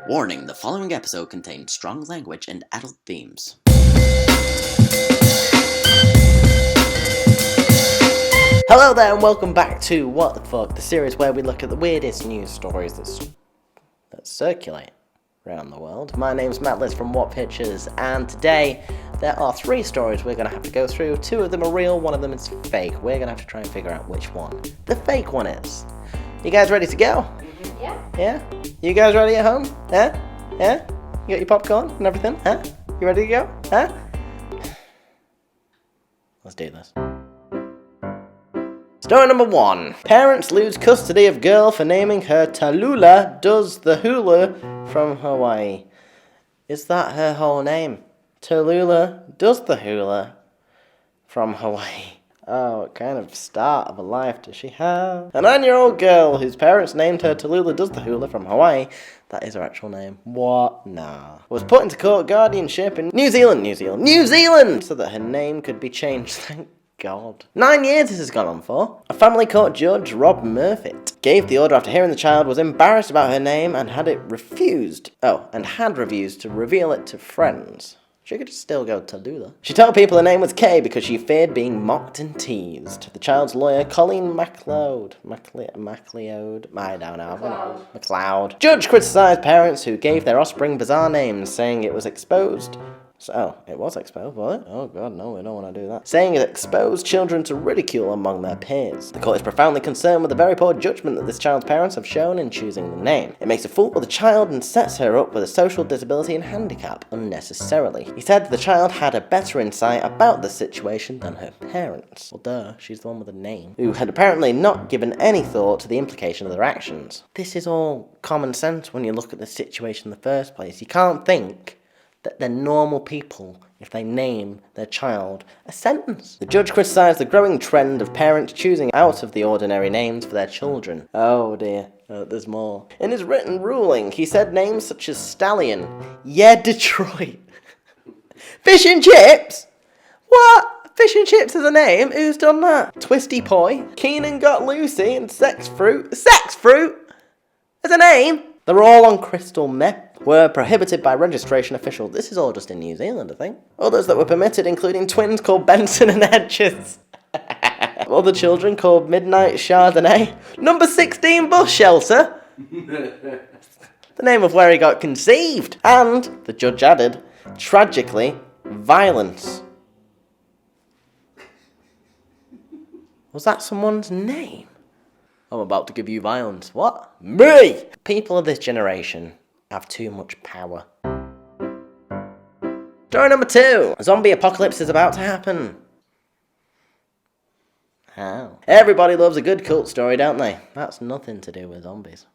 Warning, the following episode contains strong language and adult themes. Hello there and welcome back to What the Fuck, the series where we look at the weirdest news stories that circulate around the world. My name's Matt Liz from What Pictures, and today there are 3 stories we're going to have to go through. 2 of them are real, 1 of them is fake. We're going to have to try and figure out which one the fake one is. You guys ready to go? Yeah. Yeah? You guys ready at home? Yeah? Yeah? You got your popcorn and everything? Huh? You ready to go? Huh? Let's do this. Story number 1. Parents lose custody of girl for naming her Tallulah Does the Hula from Hawaii. Is that her whole name? Tallulah Does the Hula from Hawaii. Oh, what kind of start of a life does she have? A 9-year-old girl whose parents named her Tallulah Does the Hula from Hawaii, that is her actual name, what? Nah, was put into court guardianship in New Zealand, so that her name could be changed. Thank God. 9 years this has gone on for. A family court judge, Rob Murfitt, gave the order after hearing the child was embarrassed about her name and had refused to reveal it to friends. She could still go Tallulah. She told people her name was Kay because she feared being mocked and teased. The child's lawyer, Colleen MacLeod. Judge criticised parents who gave their offspring bizarre names, saying it was exposed. It was exposed, was it? Oh God, no, we don't want to do that. Saying it exposed children to ridicule among their peers. The court is profoundly concerned with the very poor judgment that this child's parents have shown in choosing the name. It makes a fool of the child and sets her up with a social disability and handicap unnecessarily. He said the child had a better insight about the situation than her parents. Well, duh, she's the one with the name. Who had apparently not given any thought to the implication of their actions. This is all common sense when you look at the situation in the first place. You can't think that they're normal people if they name their child a sentence. The judge criticised the growing trend of parents choosing out of the ordinary names for their children. Oh dear, there's more. In his written ruling, he said names such as Stallion, Yeah Detroit, Fish and Chips? What? Fish and Chips is a name? Who's done that? Twisty Poi, Keenan Got Lucy, and Sex Fruit. Sex Fruit? As a name? They're all on crystal meth. Were prohibited by registration officials. This is all just in New Zealand, I think. Others that were permitted including twins called Benson and Hedges. Other children called Midnight Chardonnay. Number 16 bus shelter. The name of where he got conceived. And, the judge added, tragically, violence. Was that someone's name? I'm about to give you violence. What? Me! People of this generation have too much power. Story number 2. A zombie apocalypse is about to happen. How? Everybody loves a good cult story, don't they? That's nothing to do with zombies.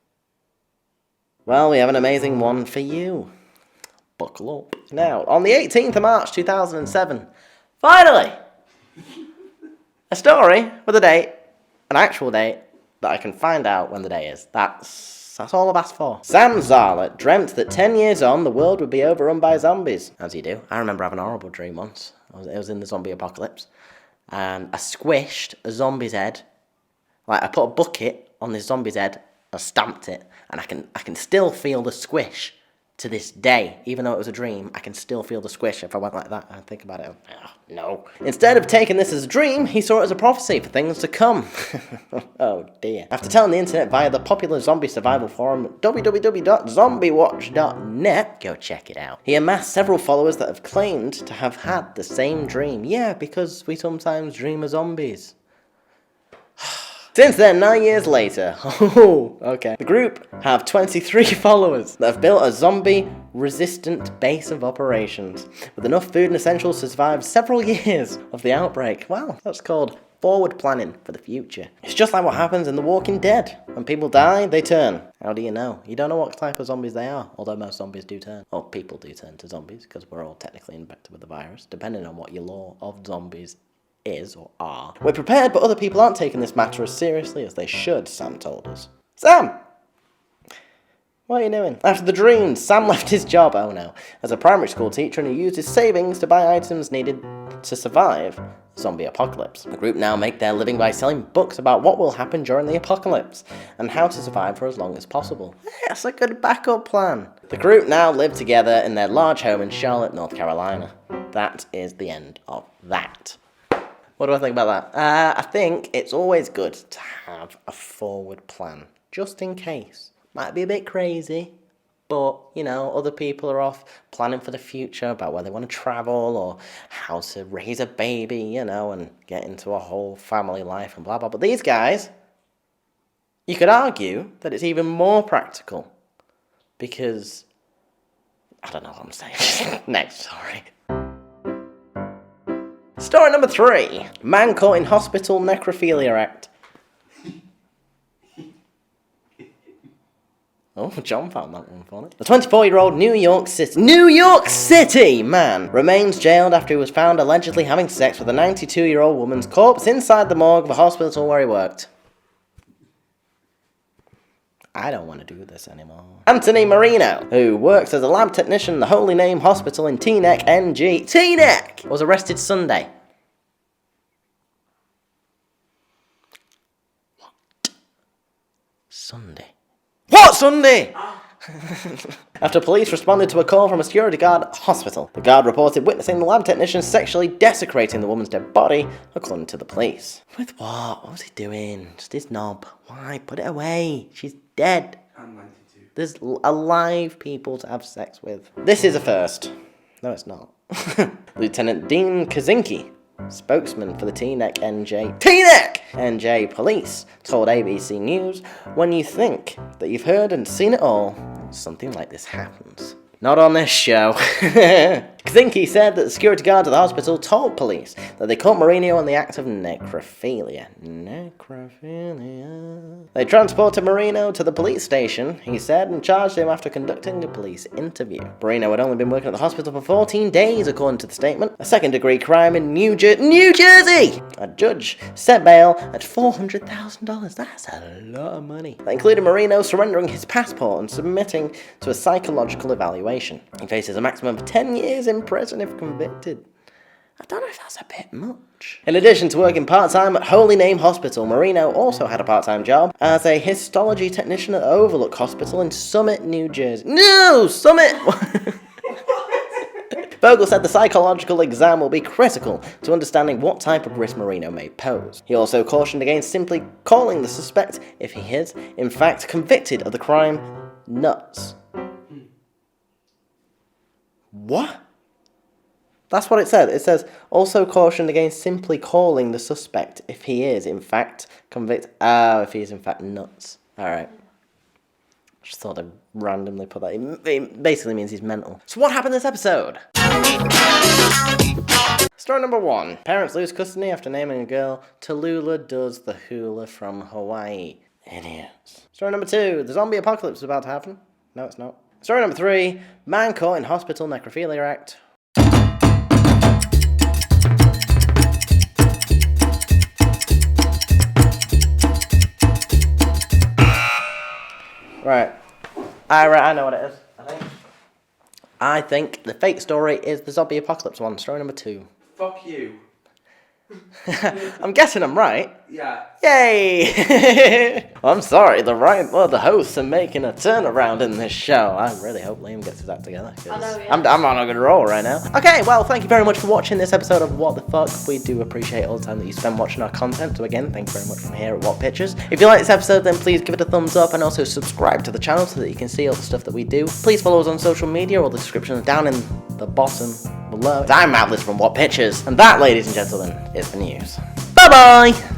Well, we have an amazing one for you. Buckle up. Now, on the 18th of March 2007, finally, a story with a date, an actual date, that I can find out when the day is. That's all I've asked for. Sam Zarlett dreamt that 10 years on, the world would be overrun by zombies. As you do. I remember having a horrible dream once. It was in the zombie apocalypse. And I squished a zombie's head. Like, I put a bucket on this zombie's head, I stamped it, and I can still feel the squish to this day. Even though it was a dream, I can still feel the squish. If I went like that and think about it, no. Instead of taking this as a dream, he saw it as a prophecy for things to come. Oh dear. After telling the internet via the popular zombie survival forum www.zombiewatch.net, go check it out, he amassed several followers that have claimed to have had the same dream. Yeah, because we sometimes dream of zombies. Since then, 9 years later, the group have 23 followers that have built a zombie-resistant base of operations with enough food and essentials to survive several years of the outbreak. Wow, that's called forward planning for the future. It's just like what happens in The Walking Dead. When people die, they turn. How do you know? You don't know what type of zombies they are, although most zombies do turn. Or people do turn to zombies, because we're all technically infected with the virus, depending on what your law of zombies is or are. We're prepared, but other people aren't taking this matter as seriously as they should, Sam told us. Sam! What are you doing? After the dream, Sam left his job, as a primary school teacher, and he used his savings to buy items needed to survive a zombie apocalypse. The group now make their living by selling books about what will happen during the apocalypse and how to survive for as long as possible. That's a good backup plan. The group now live together in their large home in Charlotte, North Carolina. That is the end of that. What do I think about that? I think it's always good to have a forward plan, just in case. Might be a bit crazy, but, other people are off planning for the future about where they want to travel or how to raise a baby, and get into a whole family life and blah, blah. But these guys, you could argue that it's even more practical because, I don't know what I'm saying. Next story. Story number 3. Man caught in hospital necrophilia act. Oh, John found that one funny. The 24-year-old New York City man remains jailed after he was found allegedly having sex with a 92-year-old woman's corpse inside the morgue of a hospital where he worked. I don't want to do this anymore. Anthony Marino, who works as a lab technician in the Holy Name Hospital in Teaneck, NG, Teaneck, was arrested Sunday. What Sunday? After police responded to a call from a security guard at the hospital. The guard reported witnessing the lab technician sexually desecrating the woman's dead body, according to the police. With what? What was he doing? Just his knob. Why? Put it away. She's dead. I'm 92. There's alive people to have sex with. This is a first. No, it's not. Lieutenant Dean Kaczynski, spokesman for the Teaneck NJ police, told ABC News, "When you think that you've heard and seen it all, something like this happens." Not on this show. Kaczynski said that the security guard at the hospital told police that they caught Marino on the act of necrophilia. They transported Marino to the police station, he said, and charged him after conducting a police interview. Marino had only been working at the hospital for 14 days, according to the statement. A second-degree crime in New Jersey! A judge set bail at $400,000. That's a lot of money. That included Marino surrendering his passport and submitting to a psychological evaluation. He faces a maximum of 10 years in prison if convicted. I don't know if that's a bit much. In addition to working part-time at Holy Name Hospital, Marino also had a part-time job as a histology technician at Overlook Hospital in Summit, New Jersey. No! Summit! Vogel said the psychological exam will be critical to understanding what type of risk Marino may pose. He also cautioned against simply calling the suspect, if he is, in fact, convicted of the crime, nuts. What? That's what it said. It says, also cautioned against simply calling the suspect if he is, in fact, convicted. Oh, if he is, in fact, nuts. Alright. Just thought I'd randomly put that. It basically means he's mental. So what happened this episode? Story number 1. Parents lose custody after naming a girl Tallulah Does the Hula from Hawaii. Idiots. Story number 2. The zombie apocalypse is about to happen. No, it's not. Story number 3. Man caught in hospital necrophilia act. Right. I know what it is, I think the fake story is the zombie apocalypse one. Story number 2. Fuck you. I'm guessing I'm right. Yeah. Yay! I'm sorry, the hosts are making a turnaround in this show. I really hope Liam gets his act together. I know, yeah. I'm on a good roll right now. Okay, well, thank you very much for watching this episode of What the Fuck. We do appreciate all the time that you spend watching our content. So again, thank you very much from here at What Pictures. If you like this episode, then please give it a thumbs up and also subscribe to the channel so that you can see all the stuff that we do. Please follow us on social media. All the descriptions down in the bottom below. I'm Atlas from What Pictures, and that, ladies and gentlemen, is the news. Bye-bye!